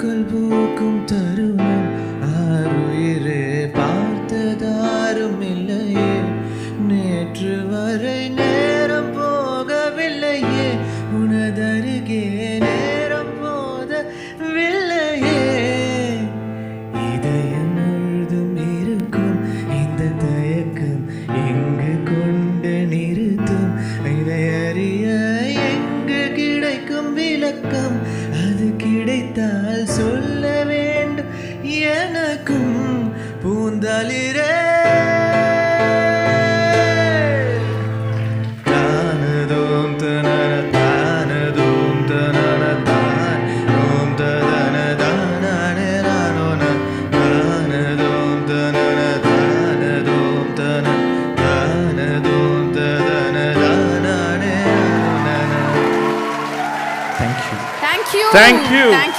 பூக்கள் பூக்கும் தருணம் ஆருயிரே பார்த்ததாரும் இல்லையே, நேற்று வரை நேரம் போகவில்லையே, உனதருகே நேரம் போதவில்லையே. இதயம் முழுதும் இருக்கும் இந்த தயக்கம் எங்கு கொண்டு நிறுத்தும், இதை அறிய எங்கு கிடைக்கும் விளக்கம், அது கிடைத்தால் சொல்ல வேண்டும் எனக்கும் பூந்தளிரே. தானதோம் தனன தானதோம் தனன தானோம் ததன தானனே நானோன தானதோம் தனன தானதோம் தன தானதோம் ததன தானனே நானோன. Thank you. Thank you. Thank you. Thank